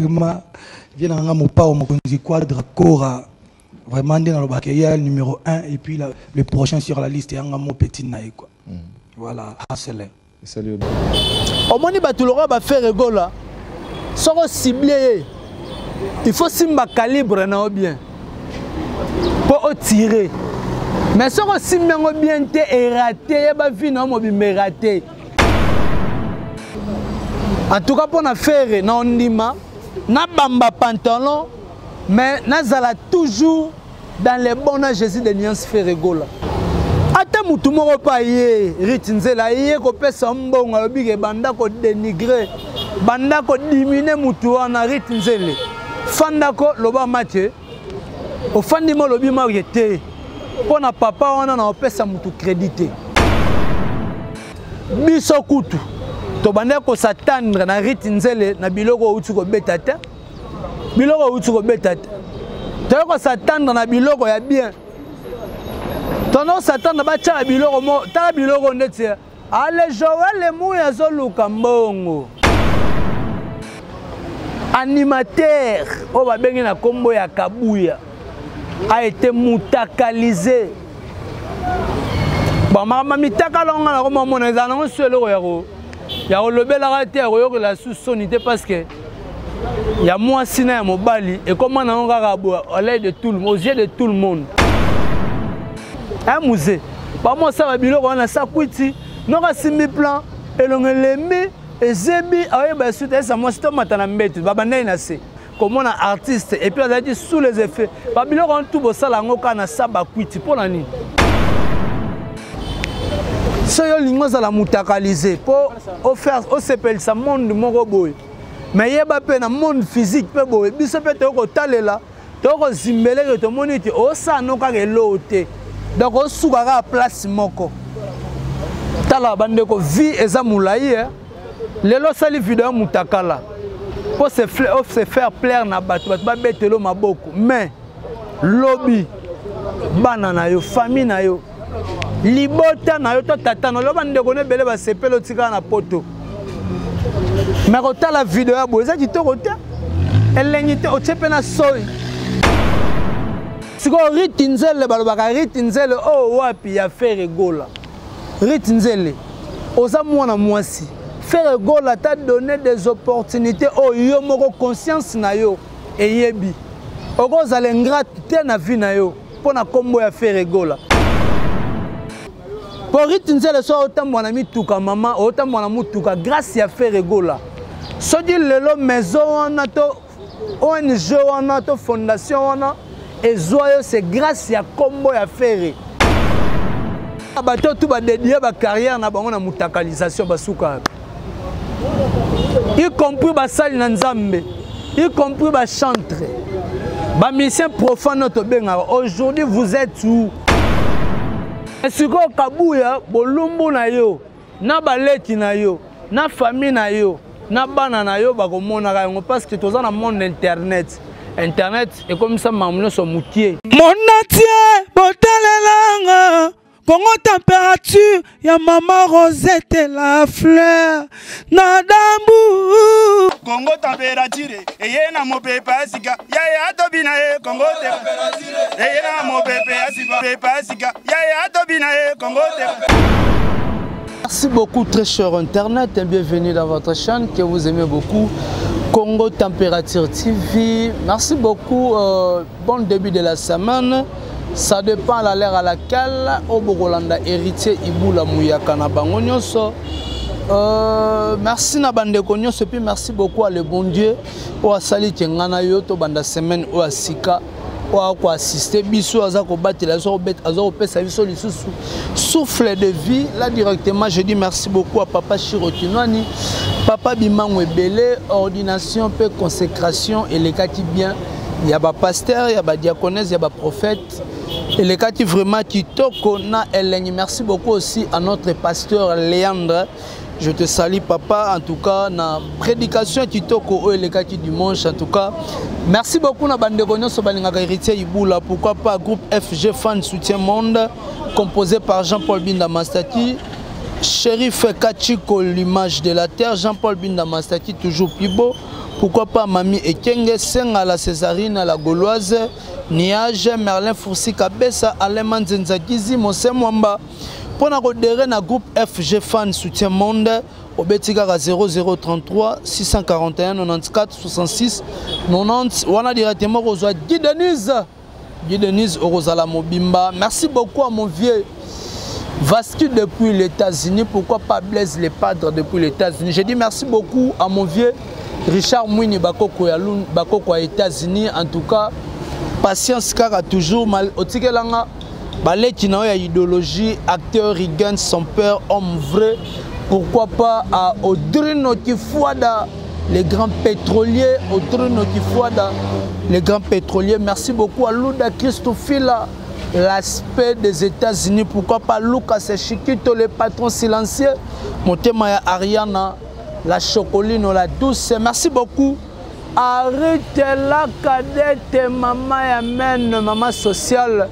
Vraiment, viens à mon pas, on quadra Cora. Vraiment, il y a le numéro 1 et puis le prochain sur la liste, il y a mon petit naï. Voilà, Hassel. Salut. Au moins, il va faire rigoler. Sans cibler, il faut simba calibre bien pour tirer. Mais si on simba bien et raté, il va venir raté. En tout cas, pour faire non nima, na bamba pantalon, mais nazala toujours dans les bons Jésus de nuances fait rigoler. Ata mutu moko pa ye ritinzela ye ko pesa mbongo alobi banda ko dénigrer banda ko diminuer mutu wana ritinzele fanda ko loba mathieu ofandi mo lobi ma yete pona papa wana na opesa mutu crédité biso kutu to banda ko s'attendre na ritinzele na biloko uti ko betata biloko uti ko betata to ko s'attendre na biloko ya bien. Tandis Satan n'a pas de biloko mo, ta biloko ndeti. Ale Joël mu ya zoluka mbongo. Animateur, o ba bengi na kombo ya Kabuya a été mutakalisé. Bon mama mitaka longa na ko mona za na solo yaro. Ya lobela raté yo la sous-sonité parce que ya moi sina ya mobali et comment na nga rabo à l'œil de tout le monde, aux yeux de tout le monde. Un musée. Pas moi ça va biloko on a ça kwiti. Non ka simi plan et l'ongolemi et zebi aye ba suite ça moi c'est matana mbete baba na se. Comme on a artiste et puis on a dit sous les effets. Ba biloko on tout bo sala ngoka na saba kwiti pour la ni. So yo lingo za la mutakaliser pour offrir au CPL ça monde moko boy. Mais yeba pe na monde physique pe boy. Biso pe to ko talela. To ko zimbele ke to moniti o sa no ka ke lote. Donc on sougara à place moko. Tala bande ko vie eza moulayi lelo sali vidéo mutakala. Pour se faire plaire na batu ba betelo maboko. Mais lobby banana yo famille na yo libota na yo to tata no lo bande ko ne bele ba sepelo tika na poto. Mais ko tala vidéo ya boza kitoko te. Elengite o tsepe na soy. Si on ritinzele balobaka ritinzele oh wapi ya faire rigola ritinzele oza mwana mwasi faire rigola t'a donné des opportunités oh yo moko conscience na yo eyebi okoza l'ingrate te na vie na yo pona kombo ya faire rigola pour ritinzele so otambwa na mituka mama otambwa na mutuka grâce ya faire rigola so di lelo maison wana to ONG wana to fondation wana et joyeux c'est grâce à combo ya faire. Abato tout ba dédier ba carrière na bango na mutakalisation basuka. Y compris ba sali na nzambe, y compris ba chantre. Ba mission profane to benga. Aujourd'hui vous êtes où? Est-ce que Kabuya bolumbu na yo, na baleti na yo, na famille na yo, na bana na yo ba ko mona ka parce que toza na monde internet. Internet est comme ça, maman son moutier. Mon atier, botalelanga, Congo température, ya maman Rosette et la fleur, nadambu. Congo température, et yena mo pepe asika, ya tobina Congo température, et yena mo pepe asika, ya tobina Congo température. Merci beaucoup très cher Internet et bienvenue dans votre chaîne que vous aimez beaucoup. Congo Température TV. Merci beaucoup. Bon début de la semaine. Ça dépend à l'heure à laquelle au Bogolanda héritier Iboula Mouyaka na bango nyonso. Merci na bande nyonso puis merci beaucoup à le bon Dieu pour sali tengana yo to banda semaine o asika o assister biso azako batela zo bet azako pesa biso lisusu souffle de vie là directement je dis merci beaucoup à papa Chirotinwani papa Bimango Ebele ordination peu consécration et les kati bien il y a ba pasteur il y a ba diaconesse il y a ba prophète et les kati vraiment kitoko na eleng merci beaucoup aussi à notre pasteur Léandre. Je te salue papa, en tout cas, na prédication kitoko les kati dimanche, en tout cas. Merci beaucoup na bande konyo so balinga héritier Iboula, pourquoi pas groupe FG Fan Soutien Monde composé par Jean-Paul Binda Mastaki, Shérif Kachiko l'image de la terre, Jean-Paul Binda Mastaki toujours plus beau. pourquoi pas Mami Ekenge, Senga la Césarine, la Gauloise, Niage, Merlin Foursi Kabessa, Aleman Zenzakizi, Monsem Mwamba. Pour nous adhérer à groupe FG Fan Soutien Monde, au Betika 0033 641 94 66 90. On a directement rejoint Guy Denise Orozala Mobimba. Merci beaucoup à mon vieux Vascu depuis les États-Unis. Pourquoi pas Blaise les Padres depuis les États-Unis. Je dis merci beaucoup à mon vieux Richard Mouini Bakoko aux États-Unis. En tout cas, patience car a toujours mal. Otikelanga, balé qui n'a idéologie, acteur, Rigan, son père, homme vrai. Pourquoi pas à Audrino Kifuada, les grands pétroliers, Audrino Kifuada, les grands pétroliers. Merci beaucoup à Luda Christofila, l'aspect des États-Unis. Pourquoi pas Lucas Chiquito, les patrons silencieux. Mon thème est Ariana, la chocoline, la douce. Merci beaucoup. Arrêtez la cadette, maman Yamen, maman sociale.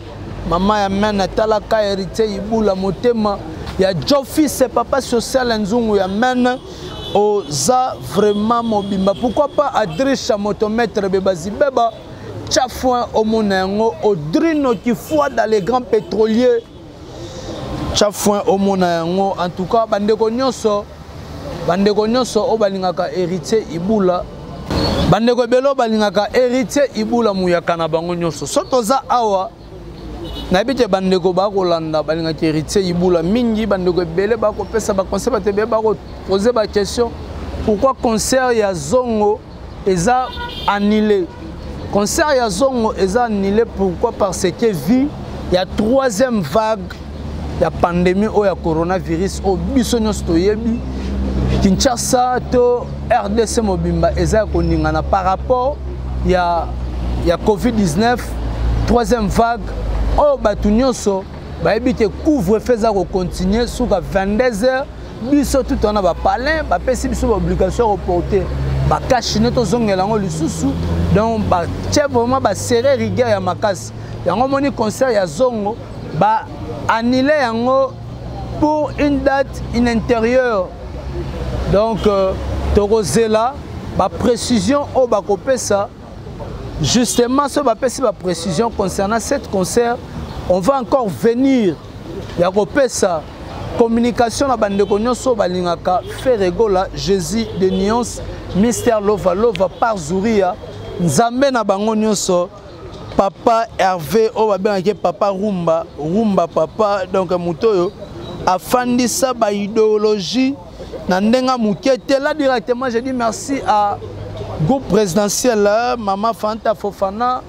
Maman Yamen, Talaka héritier Iboula, mon thème. Il y a Joffy, c'est papa social Nzungu Yamen. Oza vraiment mobimba. Pourquoi pas Adrisha motomètre Bebazi Beba. Tchafouin au Monengo, Audrino qui foie dans les grands pétroliers. Tchafouin au Monengo. En tout cas, Bandeko Nyonso, au Balingaka héritier Iboula. Bandeko Belo Balingaka héritier Iboula Mouyakana Bango Nyonso. Sotoza Awa. Nabite bandeko bakolanda balingaki héritier Iboula mingi bandeko belé bako pesa ba conseil ba tebe bako poser ba question pourquoi concert ya Zongo eza annulé. Concert ya Zongo eza annulé pourquoi parce que vu il y a troisième vague ya pandémie o ya coronavirus o bisonyo stoyebi Kinshasa to RDC mobimba eza koningana par rapport ya Covid-19 troisième vague. Oh, Batunyoso, Baébite couvre-feu ça continuer sur 22h. Biso tout on a ba palin, ba pesi biso obligation reporter. Ba cachiner to zongelango lisusu. Donc ba tché vraiment ba serrer rigueur ya makasi. Yango moni concert ya Zongo ba annuler yango pour une date inintérieure. Donc Torozela ba précision au ba kopesa. Justement, ce que ma précision concernant cet concert, on va encore venir. Il y a ça. Communication à Bandekonyo so balingaka Ferregola, Jésus de Nuance, Mystère Lova Lova par Zouria, Nzambe na bango nyonso, Papa Hervé, oh babengaki Papa Rumba Papa, donc Mutoyo, afandisa ba idéologie, na ndenga mukete. Là directement, je dis merci à groupe présidentiel, Maman Fanta Fofana,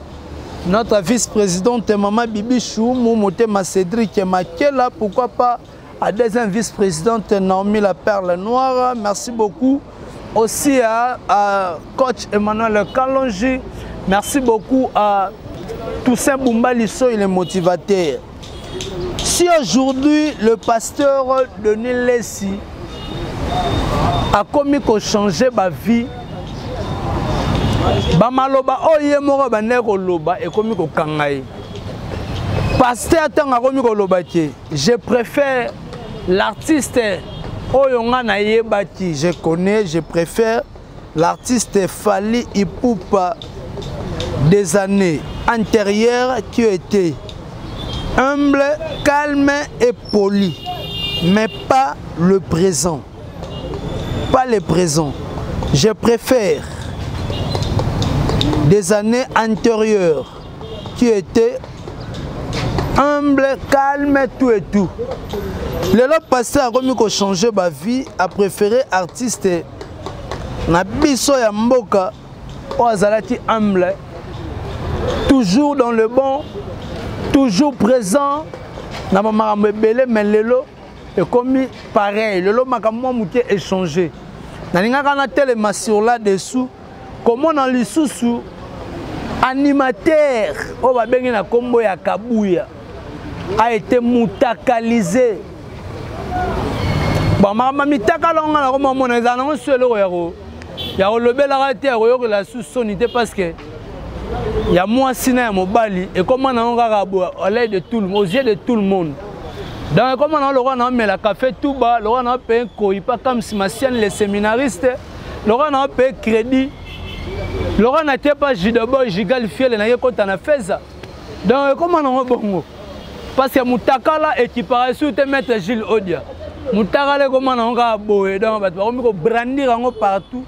notre vice-présidente Maman Bibichou, Moumotema Cédric Makela, pourquoi pas à deuxième vice-présidente Naomi La Perle Noire. Merci beaucoup aussi à coach Emmanuel Kalonji. Merci beaucoup à Toussaint Boumba-Lisso, il est motivateur. Si aujourd'hui le pasteur Denis Lessi a commis qu'on changeait ma vie, Bamaloba oye moko bandeko loba ekomi ko kangai. Pasteur tanga komi ko loba ke. Je préfère l'artiste oyonga na yebaki, je connais, je préfère l'artiste Fally Ipupa des années antérieures qui était humble, calme et poli, mais pas le présent. Pas le présent. Je préfère des années antérieures qui étaient humble, calme, tout et tout. Le pasteur a commis qu'on changer ma vie, a préféré artiste na biso ya mboka o azalaki humble, toujours dans le bon, toujours présent na makambo ebele, mais lelo et commis pareil, lelo makambo muke échangé. Na lingaka na telema sur là dessous, comment dans lisusu animateur au babengi na kombo ya Kabuya a été mutakalisé. Bon, ma mitaka longa na kombo mona za na solo yaro ya olobela raté yaro la sous-sonité parce que ya moi sina ya mobali et comment na ngaka boa à l'œil de tout le monde, aux yeux de tout le monde. Donc comment on le roi na mais la café tout bas, le roi na paye quoi pas comme si Massiane les séminaristes, le roi na paye crédit Laurent n'était pas Jidobo, Jigal Fiel, n'a pas de feza. Donc, comment on bon? Parce que Moutakala équiparation te mettre Gilles Odia. Moutakala comment on va boire donc on va brandir partout,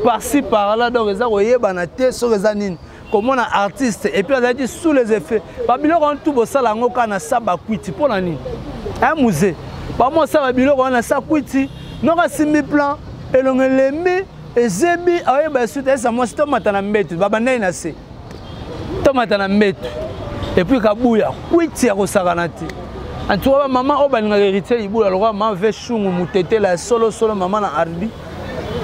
par-ci par-là donc ça voyez banaté sur les anines. Comme on a artiste et puis on a dit sous les effets. Babylone on tout bossa la ngoka na saba kwiti pour la nini. Un musée. Pas moi ça Babylone on a ça kwiti. Non ka simi plan et l'on l'aimé et zebi aye ba suite ça moi c'est tomate na mbete babana ina se. Tomate na mbete. Et puis kabuya kwiti ya kosakanati. En tout cas maman o balinga héritier ibula le roi maman ve chungu mutete la solo maman na arbi.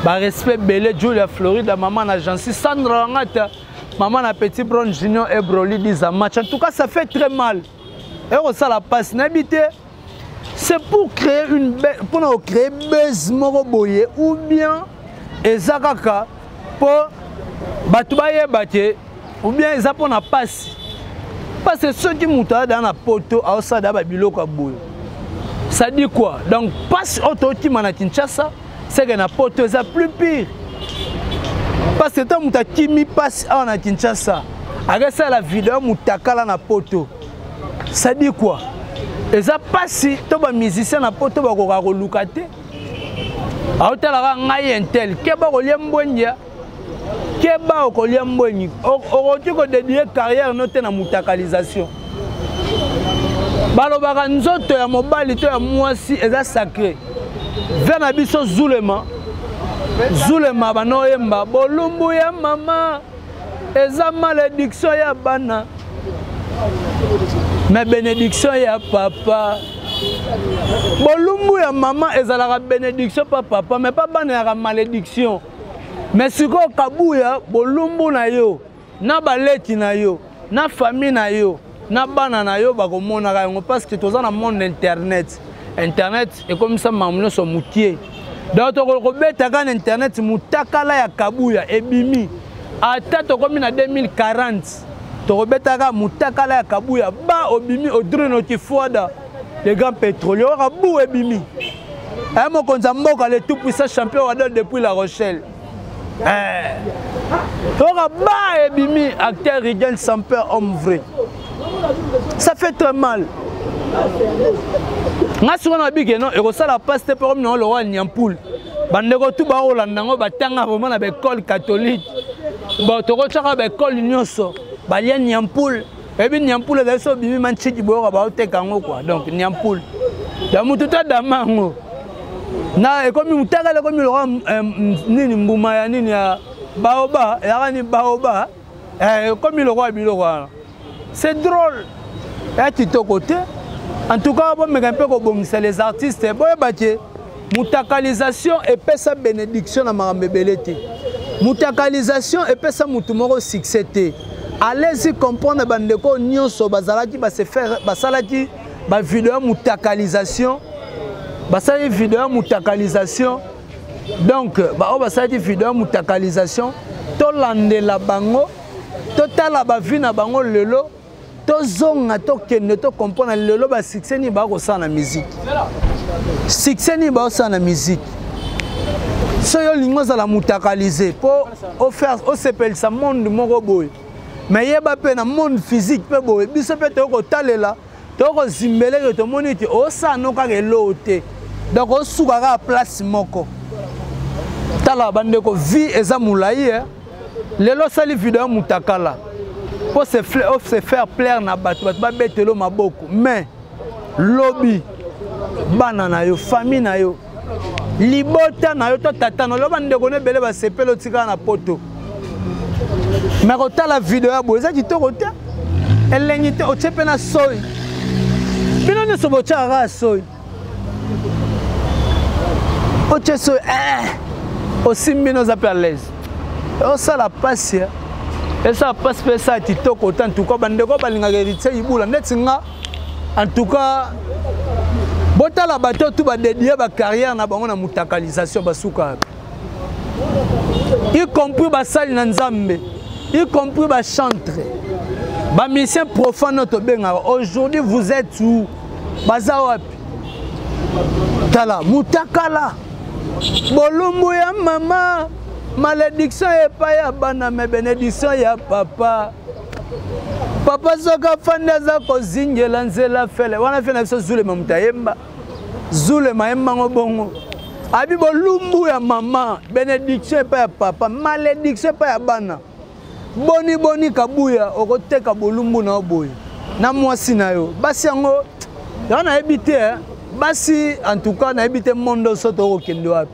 Ba respect belé Julia Florida maman na Jansi Sandra ngata. Maman a petit Brown Junior et Broly disent un match. En tout cas, ça fait très mal. Et on ça la passe n'habité. C'est pour créer une pour créer buzz moroboye ou bien ezakaka pour batubaye baté ou bien ça pour na passe. Parce que ceux qui montent dans la poto à ça d'aba biloko boye. Ça dit quoi? Donc passe auto qui mana Kinshasa, c'est que na poto ça plus pire. Parce que tant que tu mis passe à Kinshasa, avec ça la vidéo mutakala na poto. Ça dit quoi? Et ça passe to ba musicien na poto ba ko lukate. A hotela ngai entel keba ko liembonja. Keba ko liembonyi. O tu ko dédier carrière noté na mutakalisation. Balobaka nzoto ya mobali to ya mwasi eza sacré. Vers na biso Zulema. Zulema banoyemba bolumbu ya mama eza malédiction ya bana mais bénédiction ya papa. Bolumbu ya mama ezalaka bénédiction pa papa mais pas bana ya malédiction. Mais siko kabuya bolumbu na yo na baleti na yo na famille na yo na bana na yo bakomona yango parce que toza na monde internet. Internet est comme ça mamuno so mutier. Donc on beta kan internet mutakala ya kabuya ebimi ata to komi na 2040 to beta ka mutakala ya kabuya ba obimi odreno ki foda les grands pétroliers ora bou ebimi un mo konza mboka le tout puissant champion wa depuis La Rochelle ora ba ebimi acteur Rigel sans peur homme vrai. Ça fait très mal. Nga souvent na bigé non et ko sala paste pour non le roi Nyampoul bandeko tout ba Rolanda ngo batanga vraiment na école catholique ba to ko tsaka ba école nyonso ba lien Nyampoul et bien Nyampoul da so bimi manchiki bo ba oteka ngo quoi donc Nyampoul da mutu ta damango na e komi mutaka le komi le roi nini mbuma ya nini ya baoba ya ni baoba komi le roi biloko c'est drôle et tu te côté. En tout cas, les artistes, mutakalisation et sa bénédiction à Marambebelete. Mutakalisation et sa mutumoro succès. Allez-y comprendre bandeko nyonso bazalaki ba se faire basalaki ba vidéo mutakalisation. Basali vidéo mutakalisation. Donc ba basali vidéo mutakalisation to landela bango to tala ba vina bango lelo. Tozonga tokende to comprendre lelo ba succès ni ba ko sa na musique. Succès ni ba sa na musique. So yo lingo za la mutakaliser pour faire au s'appelle ça monde moko boy. Mais yeba pe na monde physique pe boy. Biso pe to ko talela, to ko zimbele to moniti o sa no ka gelo te. Donc o sukaka place moko. Tala bande ko vie eza mulayi lelo sali vidéo mutakala. Pour se faire plaire na bato ba betelo maboko mais lobby banana yo famille na yo libota na yo to tata no loba ndeko ne bele ba sepelo tika na poto mais ko ta la vidéo ya boza ki to kote elengite o chepe na soy bino ne so bocha ra soy o che soy o simbino za per l'aise o ça la passe. Et ça passe par ça, tu t'as autant, en tout cas, bandeko balinga héritier ibula netinga. En tout cas, bota la bateau tout va dédier ba carrière na bango na mutakalisation basuka. Y compris ba sali na nzambe, y compris ba chantre. Ba mission profane notre benga. Aujourd'hui vous êtes où? Baza wapi? Tala mutakala. Bolumbu ya mama malédiction et pas ya bana mais bénédiction ya papa. Papa soka fanda za kozingela nzela fele. Wana fele so zule mamutayemba. Zule maemba ngobongo. Abi bolumbu ya mama, bénédiction et pas ya papa, malédiction et pas ya bana. Boni kabuya okoteka bolumbu na oboy. Na mwasi na yo. Basi yango na ebité basi en tout cas na ebité mondo soto okende wapi.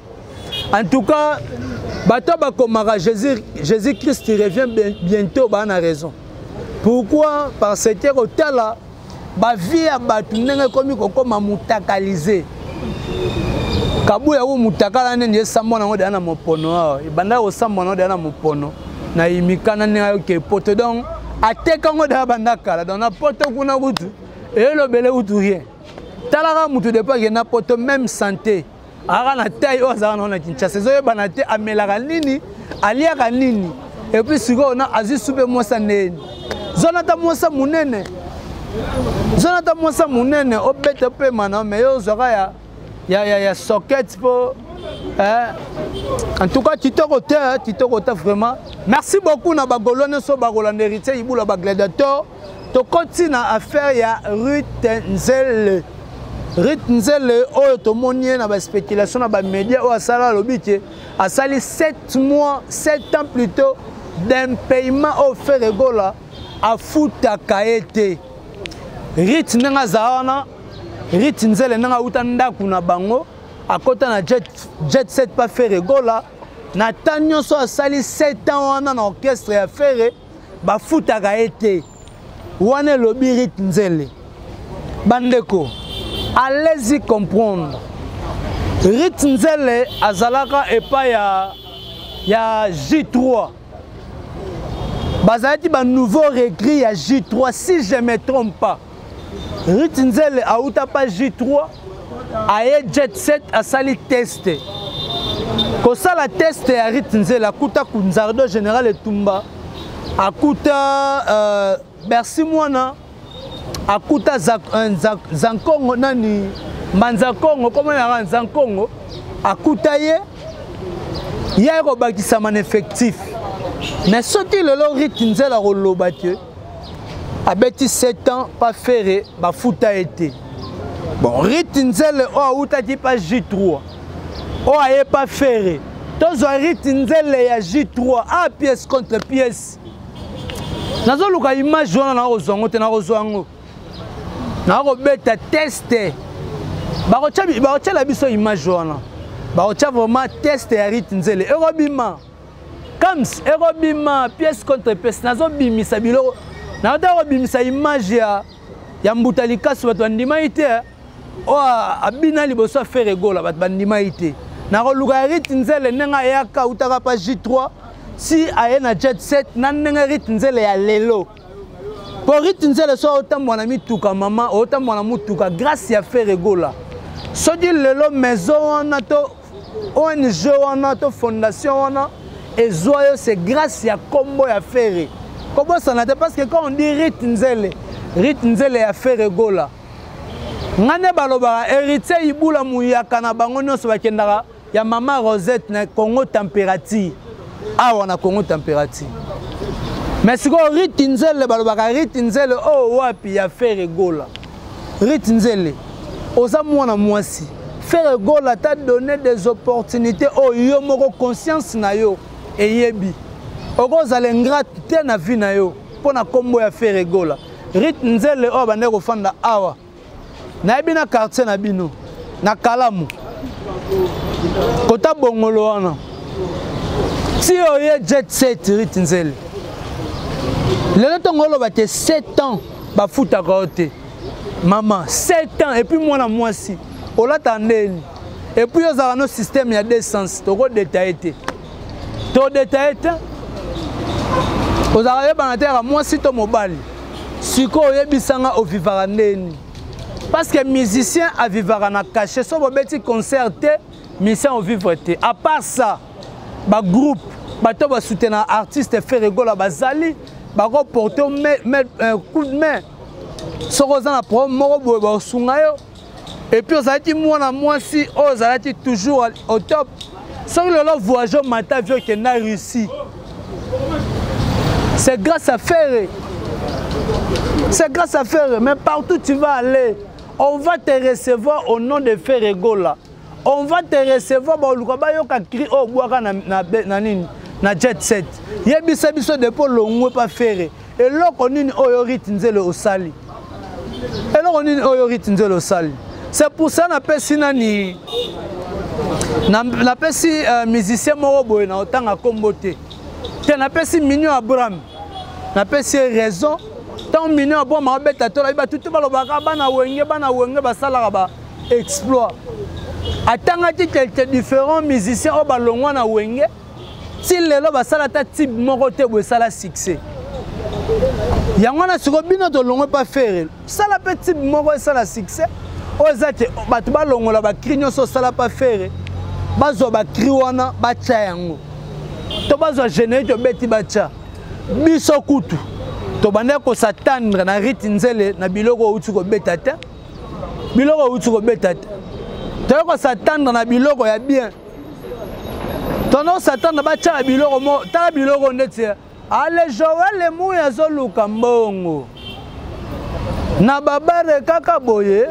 En tout cas, Jésus-Christ revient bientôt, bah, on a raison. Pourquoi? Parce que au là, la vie a battu, comme à moutakalisé. Kabouya ou moutakala n'est pas un mopono, et banda au sambono de la mopono. Na imikana n'est que pote donc, à tekango de la bandaka, dans la pote qu'on a route, et le belé ou tout rien. Talara moutou de pas, il n'a pas même santé. Arana taille aux arans na Kinshasa. Zoé banate amelaka nini, aliaka nini. Et puis si on a azu soupe moi ça né. Zonata moi ça munene. Zonata moi ça munene. Au bête peu maintenant mais yo zora ya socket pour en tout cas Tito Kota vraiment. Merci beaucoup na bagolone so bagolane héritier ibula bagladiateur. To continue à faire ya Ruth Nzele. Ritnzele oyo tomonie na ba spéculation na ba média o asala lobité a sali 7 mois 7 ans plutôt d'un paiement offert regola a futa kaete Rit nga zaana Ritnzele nga utanda kuna bango akota na jet set pas faire regola na tanyo so asali 7 ans wana na orchestre ya faire ba futa kaete wana lobi Ritnzele bandeko. Allez-y comprendre. Ritnzele azalaka et pas ya J3. Bazalaki ba nouveau regret ya J3 si je me trompe pas. Ritnzele a outa pas J3 aye jet set a sali test. Ko sala test ya Ritnzele akuta kunzardo général Etumba akuta Bercy mwana akuta Zankongo nani Manzakongo comment ya Zankongo akuta ye ko bakisa man effectif mais soti lelo Ritnzele a roloba ke abeti 7 ans pas faire ba futa été bon Ritnzele o outa ki pas J3 o aye pas faire tozo Ritnzele ya J3 a pièce contre pièce nazo luka image wana na ozongo te na ozongo na robeta teste bakocha la biso image wana bakocha vraiment teste ya Ritnzele erobima kams erobima pièce contre pièce nazo bimisa biloko na ta robimisa image ya mbutalika so bato ndima ite o abina liboso faire gola bato bandima ite na koluka Ritnzele nenga yaka utaka pa J3 si aye na jet set na nenga Ritnzele ya lelo. Pour Ritnzele so autant mon ami tuka maman autant mon amour tuka grâce à faire gola so dit lelo maison wana to ONG wana to fondation wana et joyeux c'est grâce à combo à faire comment ça n'a parce que quand on dit Ritnzele à faire gola ngane baloba héritier ibula muyaka na bango nyonso bakendaka ya mama Rosette na Congo température awa na Congo température. Mais si on Ritnzele balobaka Ritnzele oh wapi ya faire gola Ritnzele oza mwana mwasi faire gola t'a donné des opportunités oh yo moko conscience na yo eyebi okoza l'ingrate na vie na yo pona kombo ya faire gola Ritnzele oh bande ko fanda awa na yebi na quartier na bino na Kalamu kota bongolo wana si oye jet set Ritnzele le tongolo bate 7 ans ba futa kote maman 7 ans et puis moi na moi si on l'attendait et puis ils ont un système il y a des sens to détaillé to détaillé aux arrivés banataire moi si to mobile siko yebisanga au vivarandeni parce que musicien a vivarana caché so beti concerté musicien au vivreté à part ça ba groupe bato ba soutenir artiste faire gola bazali ba ko porter un coup de main sokoza na promo bo ba sunga yo et puis ozalaki mwana mwasi ozalaki toujours au top Sans le voyageur matin vieux qui n'a réussi. C'est grâce à Ferré. C'est grâce à Ferré. Mais partout tu vas aller, on va te recevoir au nom de Ferré Gola. On va te recevoir na jet set. Yebisa biso depo longwe pa Ferré. Et là on nini oyorit nzelo osali. Et là on nini oyorit nzelo osali. C'est pour ça na pesi nani na pesi musicien moko boye na otanga kombote. Te na pesi Mignon Abraham. Na pesi raison. Tant Mignon Abraham ma beta to la ba tout ba lobaka bana wenge basala ba exploit. Atanga ti quelques différents musiciens au balongwa na wenge. Si lelo basala ta type moko te bo sala succès. Yangwana siko bino to longwe pa faire. Sala petit moko sala succès. Ozate batu balongola ba crinyo so sala pa faire. Bazo ba cri wana ba cha yango. To bazo gêner to beti ba cha. Biso kutu. To bande ko s'attendre na riti nzele na biloko utu ko beta te. Biloko utu ko beta te. To ko s'attendre na biloko ya bien. Tono s'attendre ba cha biloko mo ta biloko ndeti. Ale Joël Mouya zoluka mbongo. Na babare kaka boye.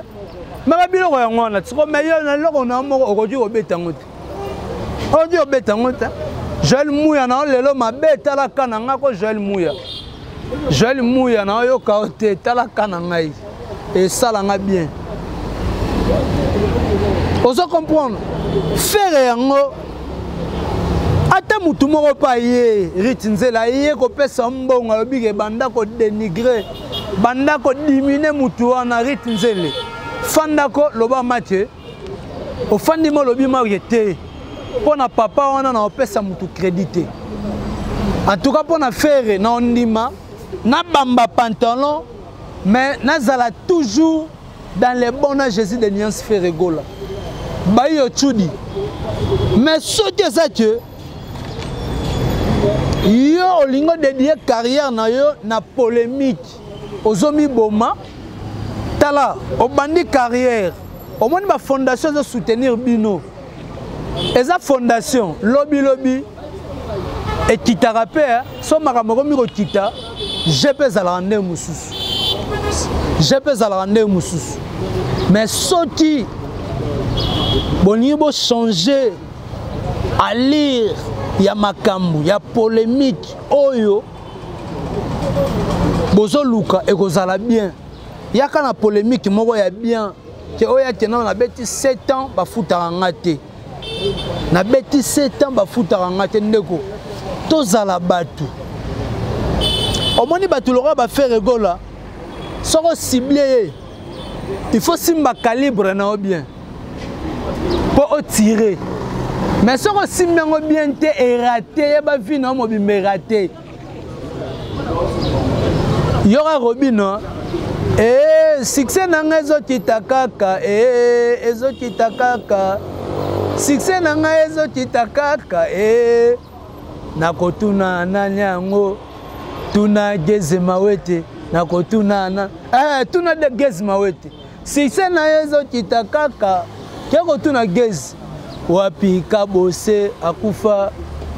Mais biloko ya ngona tsiko meyo na loko na moko okoji obeta ngote. Okoji obeta ngote. Joël Mouya na lelo mabeta la kana ngako Joël Mouya. Joël Mouya na yo kaote tala kana ngai. Et ça la nga bien. Ozo comprendre. Faire yango ata mutu moko pa ye ritinzela ye ko pesa mbongo alobike banda ko dénigrer banda ko diminuer mutu wana ritinzele fanda ko loba mathe ofandi mo lobi ma yete pona papa wana na opesa mutu crédité en tout cas pona faire na ondima na bamba pantalon mais nazala toujours dans les bons Jésus de Niance Ferregola bayo chudi mais soki ça que yo olingo dédié carrière na yo na polémique ozomi boma tala obandi carrière au moins ba fondation de soutenir bino eza fondation lobby et kitarape so makamoko mi ko kita je peux la rendre mususu mais soki bonibo changer à lire ya makambu ya polémique oyo bozo luka ekozala bien yaka na polémique moko ya bien ke oya tena na beti 7 ans ba futaka ngate na beti 7 ans ba futaka ngate ndeko tozala batu omoni batu loko ba faire gola soko cibler il faut simba calibre na bien pour tirer. Mais ce que si bien te est raté, ba vie non mo bimé raté. Yora Robino succès nanga ezokita kaka ezokita kaka succès nanga ezokita kaka nakotuna nani yango tuna gezi mawete nakotuna na tuna de gezi mawete succès na ezokita kaka keko tuna gezi wapi kabose akufa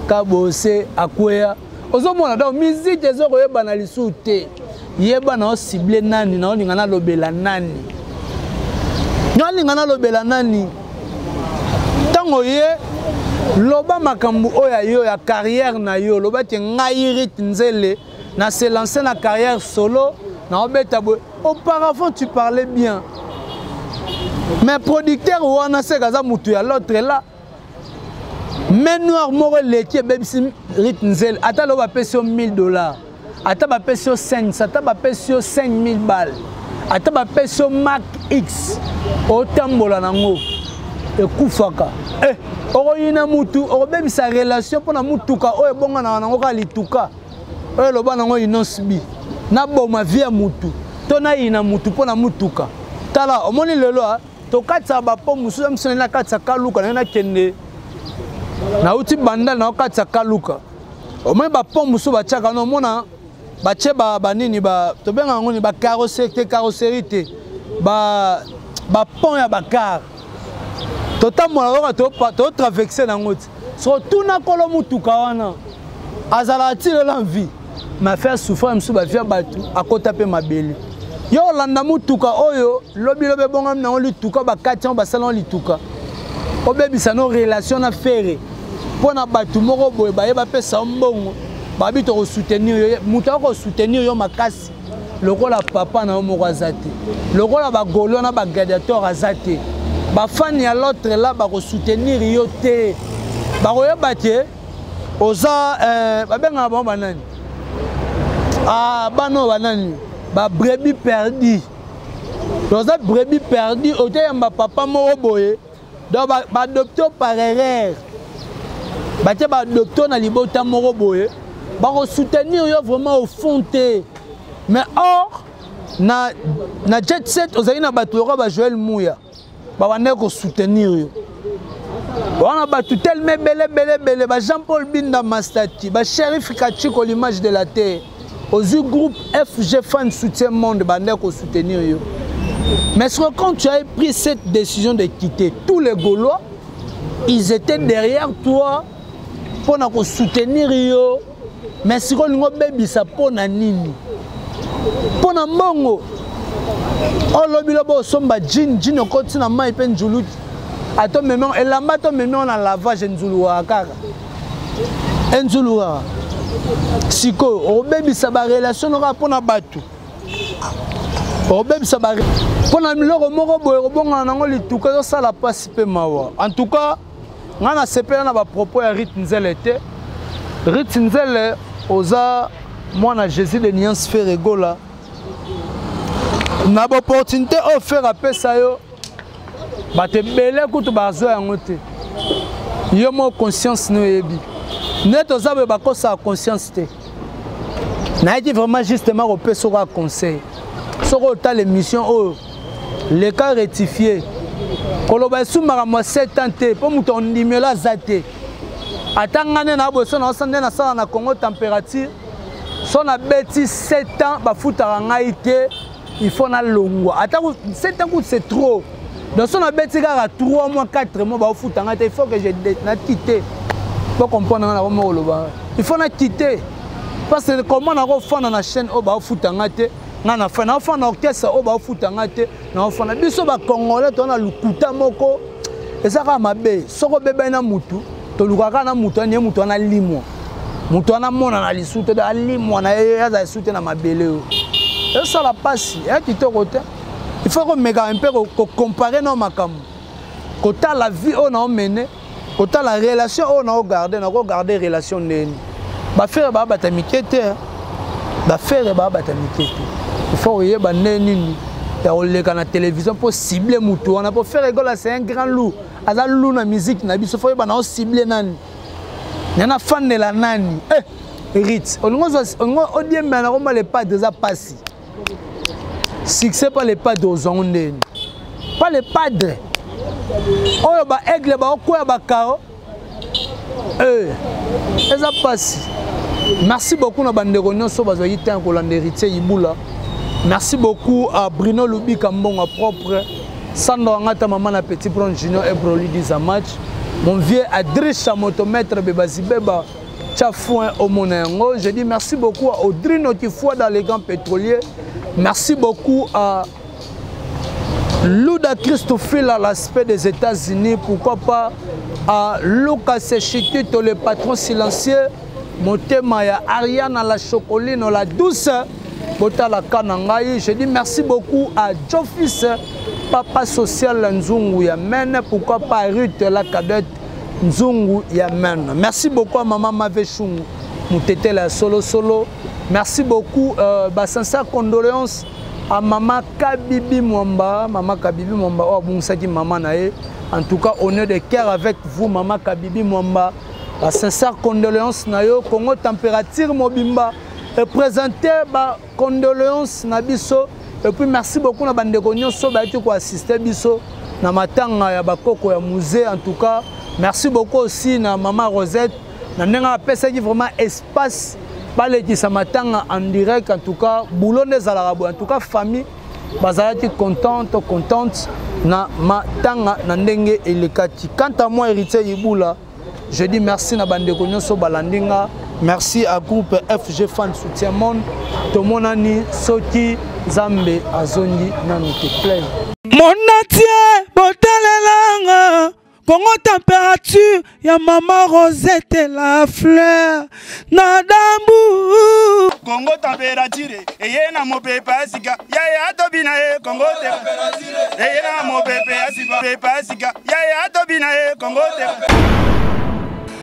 kabose akwea ozomona donc musique ezoko yeba na lisu te yeba na cible nani na olinga na lobela nani nyolinga na lobela nani tango ye loba makambu oya yo ya carrière na yo loba te ngai rit nzele na se lancer na carrière solo na obeta boy auparavant tu parlais bien. Mais producteur wana se kaza mutu ya l'autre là. Mais noir moko leki bebisi ritnzel ata lo ba pesio $1000. Ata ba pesio 5, ata ba pesio 5000 balles. Ata ba pesio Mac X. Otambola nango. Ekufaka. Oko yina mutu, oko bebisa relation pona mutuka oyo bonga na nango ka lituka. Oyo loba nango inosbi. Na boma via mutu. Tona yina mutu pona mutuka. Tala omoni lelo to katsa ba po musu msene na katsa kaluka na kende na uti banda na katsa kaluka omoni ba po musu ba chaka no mona ba che ba nini ba to benga ngoni ba carrosserie te ba pont ya ba car to tamola to traverser na ngoti surtout na kolo mutuka wana azala tire l'envie ma faire souffrir msu ba via batu akota pe mabele yo landa mutuka oyo lobi bonga na on lituka ba katia ba salon lituka obebisa no relation na faire pona batu moko boye ba yeba pesa mbongo ba bito ko soutenir mutu ko soutenir yo makasi lokola papa na moko azate lokola ba golo na ba gladiateur azate ba fan ya l'autre là ba ko soutenir yo te ba ko yeba te oza ba benga ba banani bano banani ba brebis perdu oza brebis perdu ote yamba papa moko boye donc ba adopter par erreur ba te ba adopter na libota moko boye ba ko soutenir yo vraiment au fond te mais or na jet set ozali na bato ba Joël Mouya ba wane ko soutenir yo wana bato tellement belé ba Jean-Paul Binda Mastati ba Shérif Kachiko l'image de la terre aux groupe FG Fan Soutien Monde bande ko soutenir yo mais quand tu as pris cette décision de quitter tous les Gaulois ils étaient derrière toi pour na ko soutenir yo mais si on ngo bebisa pona nini pona mbongo olobi lobo somba jin okoti na mai pe njulu ato meme elamba to meme on a lavage njulu wa kaka njulu wa siko obebisa ba relation no pona batu obebisa ba pona miloko moko boye obonga nango lituka yo sala pasi pe mawa en tout cas ngana sepela na ba propos ya Rit Nzele te Rit Nzele oza mwana Jésus de Niance Ferregola na opportunité offert à pesa yo bate belé kutu bazo yango te yo mo conscience no yebi net ozabe bakosa conscience te na dit vraiment justement au pesa ko conseil soko ta l'émission oh les cas rectifiés koloba sumara mo 7 ans te po muto ndimela zate atangane na boso na sande na sala na Congo température son a bêti 7 ans ba futa ngai te il faut na longwa attends 7 ans c'est trop donc son a bêti ga 3 mois 4 mois ba futa ngai te il faut que je na quitter pour comprendre na ko moloba il faut na quitter parce que comment na ko fana na chaîne o ba futa ngai te na fana orchestre o ba futa ngai te na fana biso ba congolais to na lukuta moko ezaka mabe soko bebe na mutu to lukaka na mutu ane mutu na limwa mutu na mona na lisuto da limwa na yaza lisuto na mabele o ça la passe et kitoko te il faut que mega un peu comparer nos makambo kota la vie on a mené kota la relation on a garder relation neni ba faire ba batamike te ba faire ba batamike te il faut yeba neni ya oleka na télévision pour cibler mutu on a pour faire rigolo c'est un grand loup aza loup na musique na biso faut yeba na cibler nani nana fan de la nani Rit on odie mena ko le pas déjà passé succès pas les pas d'ozonde pas les padres oyo ba aigle ba okoya ba kao eza passé merci beaucoup na bandeko nyonso bazwa yitan ko lande héritier Ibula merci beaucoup à Bruno Lubika Mbonga propre Sandro Ngata maman na Petit Bron Junior et Broly Dizamach mon vieux Adricha motomètre Bebazibeba Tchafouin au Monengo. Je dis merci beaucoup à Audrino qui foi dans les grands pétroliers. Merci beaucoup à Luda Christophile à l'aspect des États-Unis. Pourquoi pas à Lucas Sechitito, le patron silencieux. Motema ya Ariane à la chocoline, la douce. Bota la Kanangaï. Je dis merci beaucoup à Jofis, papa social Nzungu Yamen. Pourquoi pas Ruth la cadette Nzungu Yamen. Merci beaucoup à maman Mavechungu. Moutete la solo. Merci beaucoup. Sincère condoléances à maman Kabibi Mwamba. Maman Kabibi Mwamba. Oh, bon, ça dit maman nae. En tout cas, honneur de cœur avec vous, maman Kabibi Mwamba. Sincère condoléances nayo. Congo température mobimba. Et présenter condoléances na biso. Et puis merci beaucoup na bandeko nyonso ba été ko assister biso na matanga ya bakoko ya musée. En tout cas, merci beaucoup aussi na maman Rosette. Na ndenga pesa qui vraiment espace balé qui sa matanga en direct. En tout cas, boulot des alarabo. En tout cas, famille bazalaki contente na matanga na ndenge elekati. Quant à moi héritier Ibula, Je dis merci à Bandeko Nyoso Balandinga. Merci à groupe FG Fan Soutien Monde. Tout le monde a dit Soki Zambe Azondi Nanote plein. Mon natie, botalelanga. Congo température, ya maman Rosette et la fleur. Nadambu. Congo température, et yena mo pepe asika. Ya tobina e Congo température. Et yena mo pepe asika. Ya tobina e Congo température.